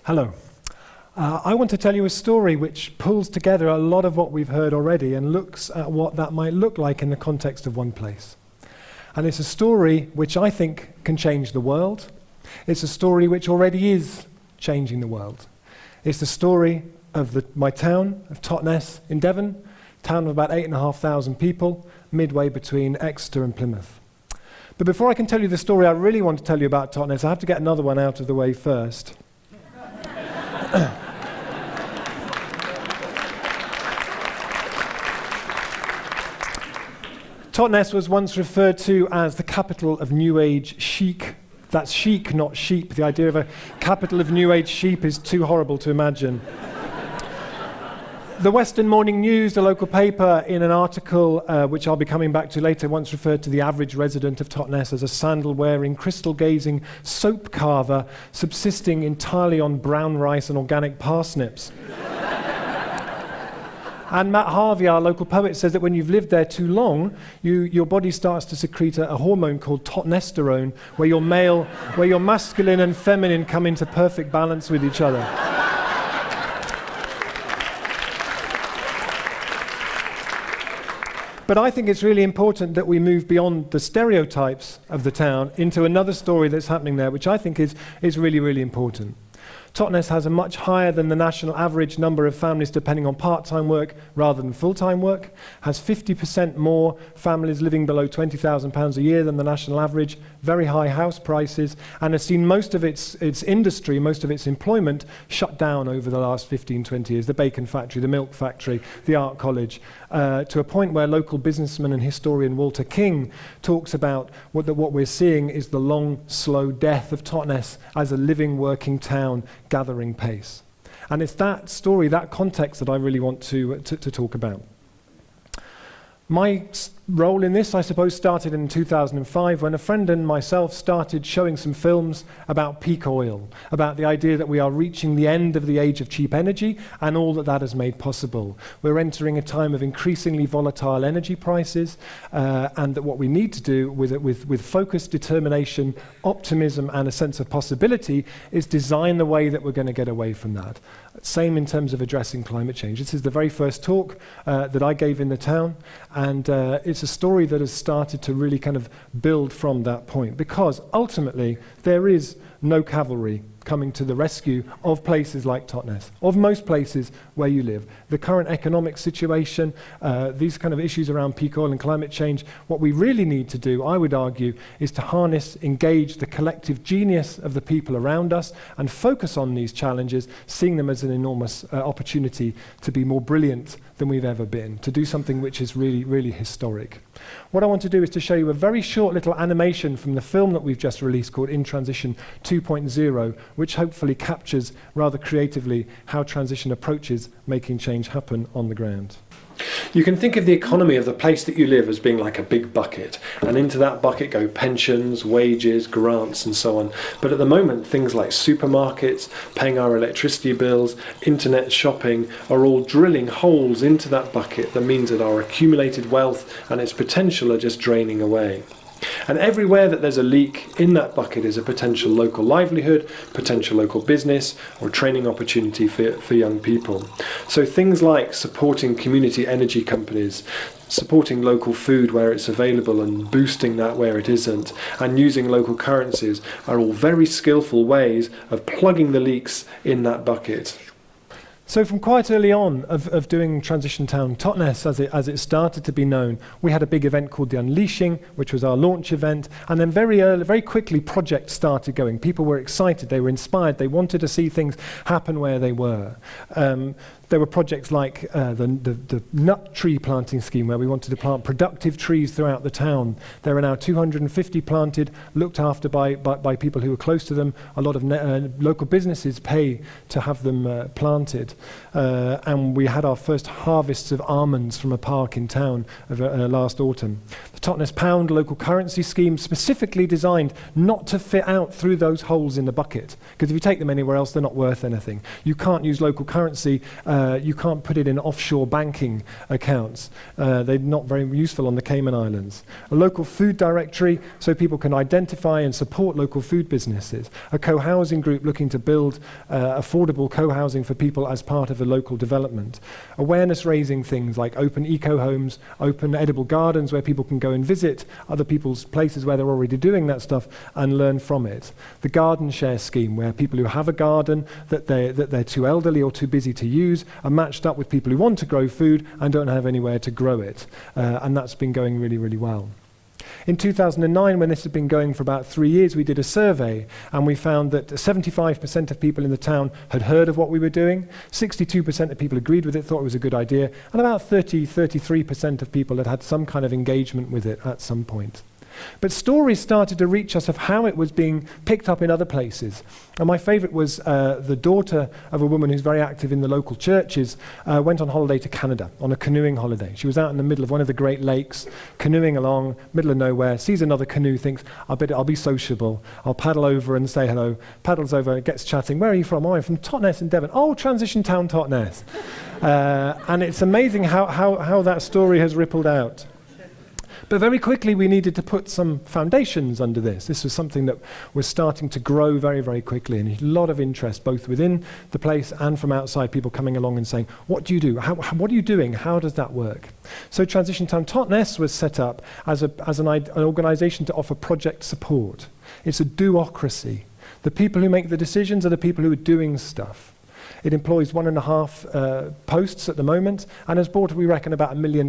Hello. I want to tell you a story which pulls together a lot of what we've heard already and looks at what that might look like in the context of one place. And it's a story which I think can change the world. It's a story which already is changing the world. It's the story of my town, of Totnes in Devon, town of about 8,500 people, midway between Exeter and Plymouth. But before I can tell you the story I really want to tell you about Totnes, I have to get another one out of the way first. Totnes was once referred to as the capital of New Age chic. That's chic, not sheep. The idea of a capital of New Age sheep is too horrible to imagine. The Western Morning News, the local paper, in an article which I'll be coming back to later, once referred to the average resident of Totnes as a sandal-wearing, crystal-gazing soap carver subsisting entirely on brown rice and organic parsnips. And Matt Harvey, our local poet, says that when you've lived there too long, your body starts to secrete a hormone called totnesterone, where your masculine and feminine come into perfect balance with each other. But I think it's really important that we move beyond the stereotypes of the town into another story that's happening there, which I think is really, really important. Totnes has a much higher than the national average number of families depending on part-time work rather than full-time work, has 50% more families living below £20,000 a year than the national average, very high house prices, and has seen most of its industry, most of its employment shut down over the last 15, 20 years, the bacon factory, the milk factory, the art college, to a point where local businessman and historian Walter King talks about what we're seeing is the long, slow death of Totnes as a living, working town gathering pace. And it's that story, that context that I really want to talk about. My role in this, I suppose, started in 2005 when a friend and myself started showing some films about peak oil, about the idea that we are reaching the end of the age of cheap energy and all that has made possible. We're entering a time of increasingly volatile energy prices, and that what we need to do with focus, determination, optimism, and a sense of possibility is design the way that we're going to get away from that. Same in terms of addressing climate change. This is the very first talk that I gave in the town, and it's a story that has started to really kind of build from that point, because ultimately there is no cavalry coming to the rescue of places like Totnes, of most places where you live. The current economic situation, these kind of issues around peak oil and climate change, what we really need to do, I would argue, is to harness, engage the collective genius of the people around us and focus on these challenges, seeing them as an enormous opportunity to be more brilliant than we've ever been, to do something which is really, really historic. What I want to do is to show you a very short little animation from the film that we've just released called In Transition 2.0, which hopefully captures rather creatively how transition approaches making change happen on the ground. You can think of the economy of the place that you live as being like a big bucket, and into that bucket go pensions, wages, grants and so on. But at the moment things like supermarkets, paying our electricity bills, internet shopping are all drilling holes into that bucket that means that our accumulated wealth and its potential are just draining away. And everywhere that there's a leak in that bucket is a potential local livelihood, potential local business, or training opportunity for young people. So things like supporting community energy companies, supporting local food where it's available and boosting that where it isn't, and using local currencies are all very skillful ways of plugging the leaks in that bucket. So from quite early on of doing Transition Town Totnes, as it started to be known, we had a big event called the Unleashing, which was our launch event, and then very quickly projects started going. People were excited, they were inspired, they wanted to see things happen where they were. There were projects like the nut tree planting scheme, where we wanted to plant productive trees throughout the town. There are now 250 planted, looked after by people who are close to them. A lot of local businesses pay to have them planted. and we had our first harvests of almonds from a park in town last autumn. The Totnes Pound local currency scheme specifically designed not to fit out through those holes in the bucket, because if you take them anywhere else, they're not worth anything. You can't use local currency, you can't put it in offshore banking accounts. They're not very useful on the Cayman Islands. A local food directory so people can identify and support local food businesses. A co-housing group looking to build affordable co-housing for people as part of a local development. Awareness raising things like open eco-homes, open edible gardens where people can go and visit other people's places where they're already doing that stuff and learn from it. The garden share scheme where people who have a garden that they're too elderly or too busy to use are matched up with people who want to grow food and don't have anywhere to grow it. And that's been going really, really well. In 2009, when this had been going for about 3 years, we did a survey and we found that 75% of people in the town had heard of what we were doing, 62% of people agreed with it, thought it was a good idea, and about 33% of people had had some kind of engagement with it at some point. But stories started to reach us of how it was being picked up in other places. And my favourite was the daughter of a woman who's very active in the local churches, went on holiday to Canada, on a canoeing holiday. She was out in the middle of one of the Great Lakes, canoeing along, middle of nowhere, sees another canoe, thinks, I'll be sociable, I'll paddle over and say hello, paddles over, gets chatting, where are you from? Oh, I'm from Totnes in Devon. Oh, transition town Totnes. And it's amazing how that story has rippled out. But very quickly we needed to put some foundations under this. This was something that was starting to grow very, very quickly, and a lot of interest both within the place and from outside, people coming along and saying, what do you do? What are you doing? How does that work? So Transition Town Totnes was set up as an organisation to offer project support. It's a do-ocracy. The people who make the decisions are the people who are doing stuff. It employs 1.5 posts at the moment and has brought, we reckon, about £1 million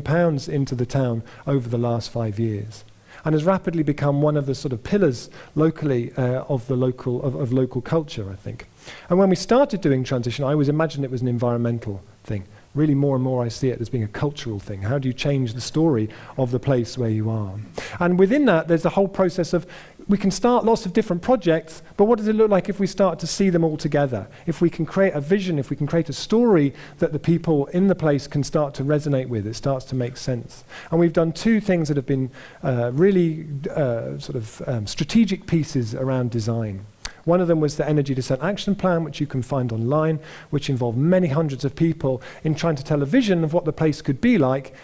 into the town over the last 5 years, and has rapidly become one of the sort of pillars locally of local culture, I think. And when we started doing transition, I always imagined it was an environmental thing. Really, more and more I see it as being a cultural thing. How do you change the story of the place where you are? And within that, there's the whole process of, we can start lots of different projects, but what does it look like if we start to see them all together? If we can create a vision, if we can create a story that the people in the place can start to resonate with, it starts to make sense. And we've done 2 things that have been really strategic pieces around design. One of them was the Energy Descent Action Plan, which you can find online, which involved many hundreds of people in trying to tell a vision of what the place could be like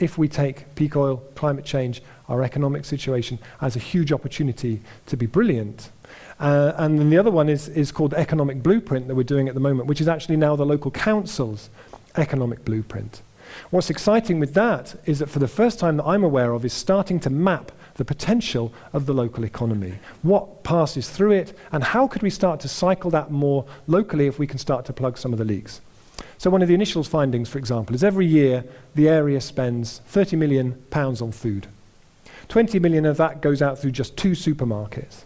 if we take peak oil, climate change, our economic situation as a huge opportunity to be brilliant. And then the other one is called the Economic Blueprint that we're doing at the moment, which is actually now the local council's economic blueprint. What's exciting with that is that for the first time that I'm aware of is starting to map the potential of the local economy. What passes through it, and how could we start to cycle that more locally if we can start to plug some of the leaks? So one of the initial findings, for example, is every year the area spends £30 million on food. 20 million of that goes out through just 2 supermarkets.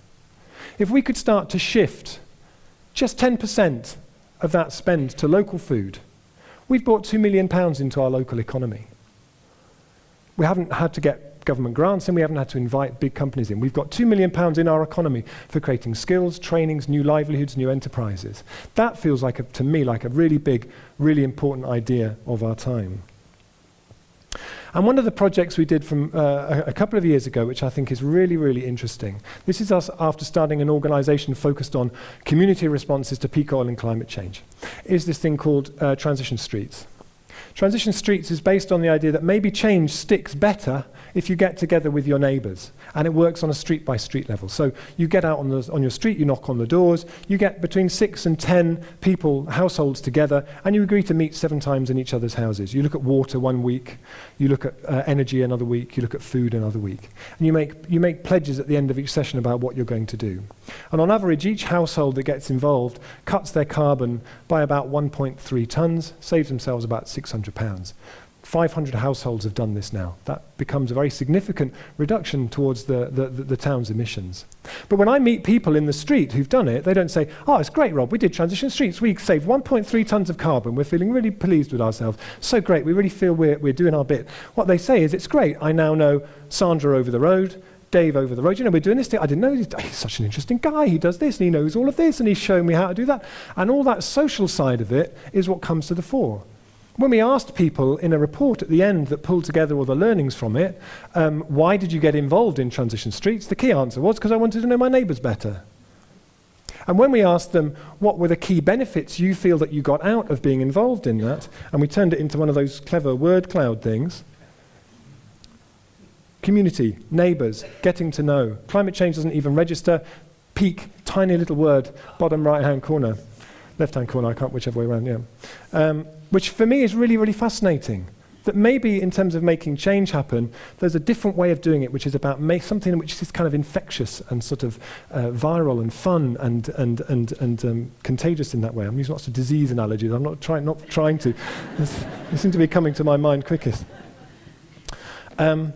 If we could start to shift just 10% of that spend to local food, we've brought £2 million into our local economy. We haven't had to get government grants, and we haven't had to invite big companies in. We've got £2 million in our economy for creating skills, trainings, new livelihoods, new enterprises. That feels like, to me, like a really big, really important idea of our time. And one of the projects we did from a couple of years ago, which I think is really, really interesting, this is us after starting an organisation focused on community responses to peak oil and climate change, is this thing called Transition Streets. Transition Streets is based on the idea that maybe change sticks better if you get together with your neighbours, and it works on a street-by-street level. So you get out on your street, you knock on the doors, you get between 6 and 10 people, households together, and you agree to meet 7 times in each other's houses. You look at water one week, you look at energy another week, you look at food another week. And you make pledges at the end of each session about what you're going to do. And on average, each household that gets involved cuts their carbon by about 1.3 tonnes, saves themselves about £600. 500 households have done this now. That becomes a very significant reduction towards the town's emissions. But when I meet people in the street who've done it, they don't say, oh, it's great, Rob, we did Transition Streets, we saved 1.3 tonnes of carbon, we're feeling really pleased with ourselves, so great, we really feel we're doing our bit. What they say is, it's great, I now know Sandra over the road, Dave over the road, we're doing this thing. I didn't know, he's such an interesting guy. He does this and he knows all of this and he's showing me how to do that. And all that social side of it is what comes to the fore. When we asked people in a report at the end that pulled together all the learnings from it, why did you get involved in transition streets? The key answer was because I wanted to know my neighbours better. And when we asked them what were the key benefits you feel that you got out of being involved in that, and we turned it into one of those clever word cloud things, community, neighbours, getting to know. Climate change doesn't even register. Peak, tiny little word, bottom right-hand corner. Left-hand corner, I can't, whichever way around, yeah. Which for me is really, really fascinating. That maybe in terms of making change happen, there's a different way of doing it, which is about something which is kind of infectious and sort of viral and fun and contagious in that way. I'm using lots of disease analogies. I'm not trying to. They seem to be coming to my mind quickest. And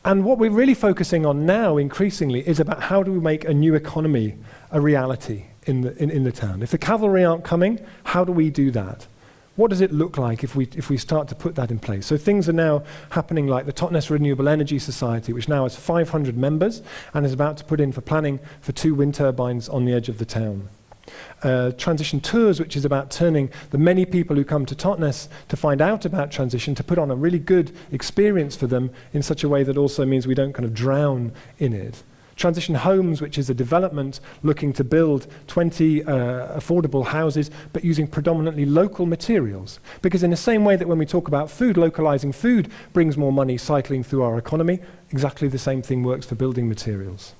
what we're really focusing on now, increasingly, is about how do we make a new economy a reality in the town. If the cavalry aren't coming, how do we do that? What does it look like if we start to put that in place? So things are now happening like the Totnes Renewable Energy Society, which now has 500 members and is about to put in for planning for 2 wind turbines on the edge of the town. Transition Tours, which is about turning the many people who come to Totnes to find out about transition, to put on a really good experience for them in such a way that also means we don't kind of drown in it. Transition Homes, which is a development looking to build 20 affordable houses, but using predominantly local materials. Because in the same way that when we talk about food, localizing food brings more money cycling through our economy, exactly the same thing works for building materials.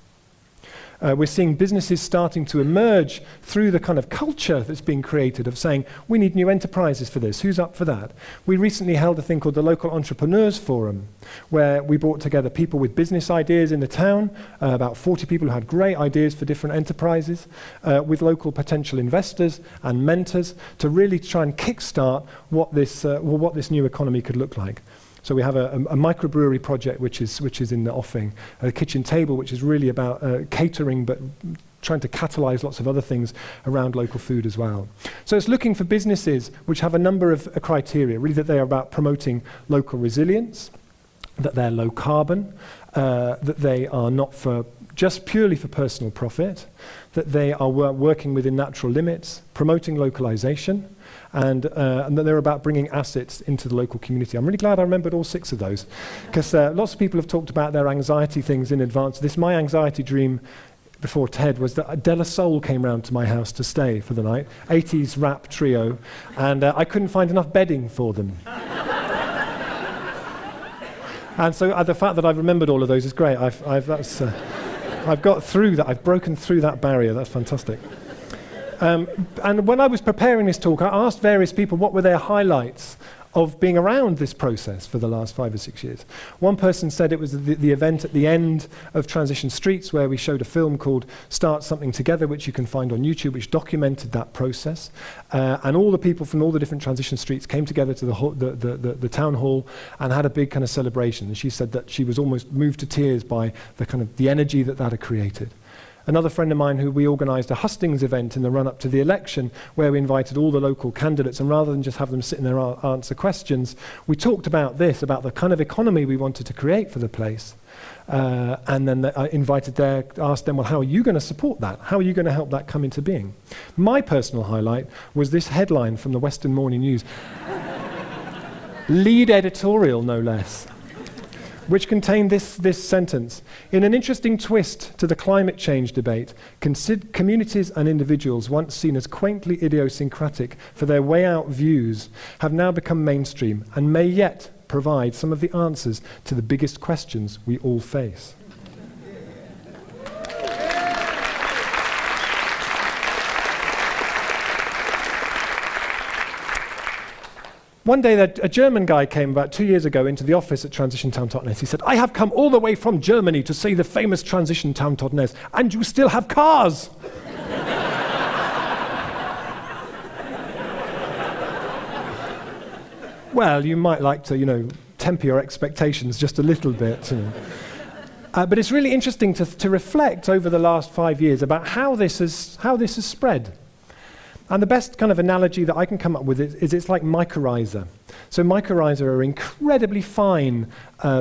We're seeing businesses starting to emerge through the kind of culture that's being created of saying, we need new enterprises for this, who's up for that? We recently held a thing called the Local Entrepreneurs Forum, where we brought together people with business ideas in the town, about 40 people who had great ideas for different enterprises, with local potential investors and mentors to really try and kickstart what this new economy could look like. So we have a microbrewery project which is in the offing, a kitchen table which is really about catering but trying to catalyse lots of other things around local food as well. So it's looking for businesses which have a number of criteria, really that they are about promoting local resilience, that they're low carbon, that they are not just purely for personal profit, that they are working within natural limits, promoting localization, and that they're about bringing assets into the local community. I'm really glad I remembered all 6 of those, because lots of people have talked about their anxiety things in advance. My anxiety dream before TED was that De La Soul came round to my house to stay for the night, 80s rap trio, and I couldn't find enough bedding for them. And so the fact that I've remembered all of those is great. I've got through that. I've broken through that barrier. That's fantastic. And when I was preparing this talk, I asked various people what were their highlights of being around this process for the last 5 or 6 years. One person said it was the event at the end of Transition Streets where we showed a film called Start Something Together, which you can find on YouTube, which documented that process. And all the people from all the different transition streets came together to the town hall and had a big kind of celebration. And she said that she was almost moved to tears by the energy that had created. Another friend of mine, who we organised a hustings event in the run-up to the election where we invited all the local candidates, and rather than just have them sit in there and answer questions, we talked about about the kind of economy we wanted to create for the place. And then I asked them, well, how are you going to support that? How are you going to help that come into being? My personal highlight was this headline from the Western Morning News. Lead editorial, no less, which contained this sentence. In an interesting twist to the climate change debate, communities and individuals once seen as quaintly idiosyncratic for their way-out views have now become mainstream and may yet provide some of the answers to the biggest questions we all face. One day, a German guy came about 2 years ago into the office at Transition Town Totnes. He said, I have come all the way from Germany to see the famous Transition Town Totnes, and you still have cars! Well, you might like to, temper your expectations just a little bit. But it's really interesting to reflect over the last 5 years about how this has spread. And the best kind of analogy that I can come up with is it's like mycorrhizae. So mycorrhizae are incredibly fine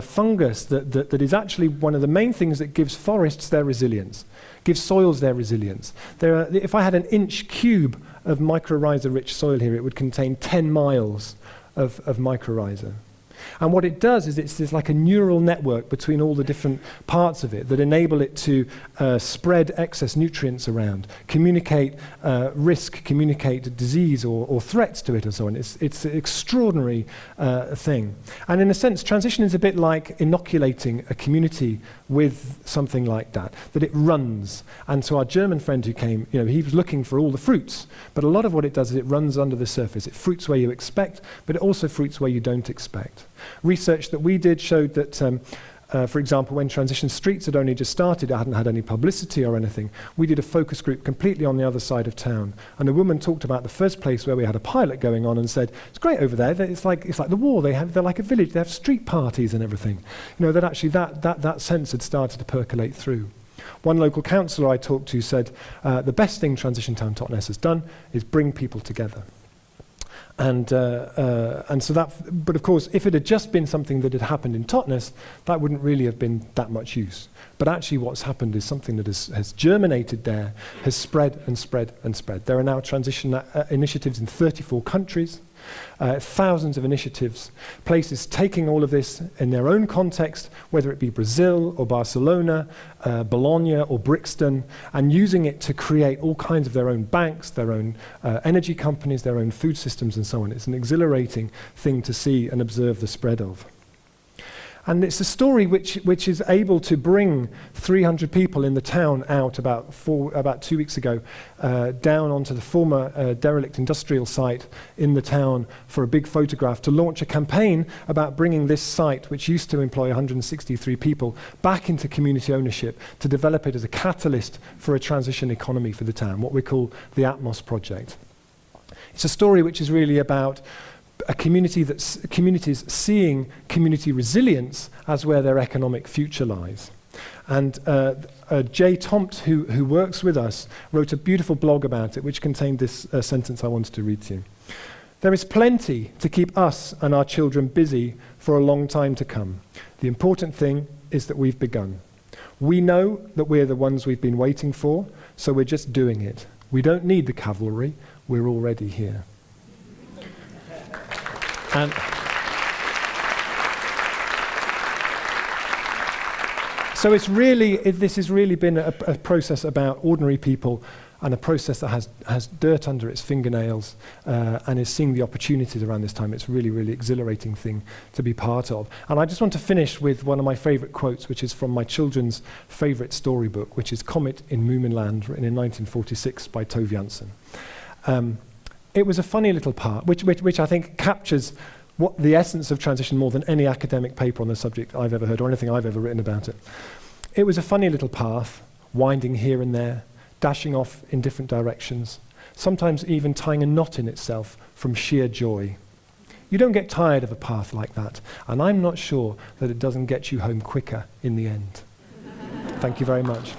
fungus that is actually one of the main things that gives forests their resilience, gives soils their resilience. If I had an inch cube of mycorrhiza-rich soil here, it would contain 10 miles of mycorrhizae. And what it does is it's like a neural network between all the different parts of it that enable it to spread excess nutrients around, communicate risk, communicate disease or threats to it and so on. It's an extraordinary thing. And in a sense, transition is a bit like inoculating a community with something like that it runs. And so our German friend who came, he was looking for all the fruits, but a lot of what it does is it runs under the surface. It fruits where you expect, but it also fruits where you don't expect. Research that we did showed that, for example, when Transition Streets had only just started, it hadn't had any publicity or anything, we did a focus group completely on the other side of town. And a woman talked about the first place where we had a pilot going on and said, it's great over there, it's like the war, they're like a village, they have street parties and everything. That actually that sense had started to percolate through. One local councillor I talked to said, the best thing Transition Town Totnes has done is bring people together. And so that, but of course, if it had just been something that had happened in Totnes, that wouldn't really have been that much use. But actually what's happened is something that has germinated there, has spread and spread and spread. There are now transition initiatives in 34 countries, thousands of initiatives, places taking all of this in their own context, whether it be Brazil or Barcelona, Bologna or Brixton, and using it to create all kinds of their own banks, their own energy companies, their own food systems and so on. It's an exhilarating thing to see and observe the spread of. And it's a story which is able to bring 300 people in the town out about 2 weeks ago, down onto the former derelict industrial site in the town for a big photograph to launch a campaign about bringing this site, which used to employ 163 people, back into community ownership to develop it as a catalyst for a transition economy for the town, what we call the Atmos Project. It's a story which is really about a community communities seeing community resilience as where their economic future lies. And Jay Tompt, who works with us, wrote a beautiful blog about it, which contained this sentence I wanted to read to you. There is plenty to keep us and our children busy for a long time to come. The important thing is that we've begun. We know that we're the ones we've been waiting for, so we're just doing it. We don't need the cavalry, we're already here. And so this has really been a process about ordinary people, and a process that has dirt under its fingernails and is seeing the opportunities around this time. It's a really, really exhilarating thing to be part of. And I just want to finish with one of my favorite quotes, which is from my children's favorite storybook, which is Comet in Moominland, written in 1946 by Tove Jansson. It was a funny little part, which I think captures what the essence of transition more than any academic paper on the subject I've ever heard or anything I've ever written about it. It was a funny little path, winding here and there, dashing off in different directions, sometimes even tying a knot in itself from sheer joy. You don't get tired of a path like that, and I'm not sure that it doesn't get you home quicker in the end. Thank you very much.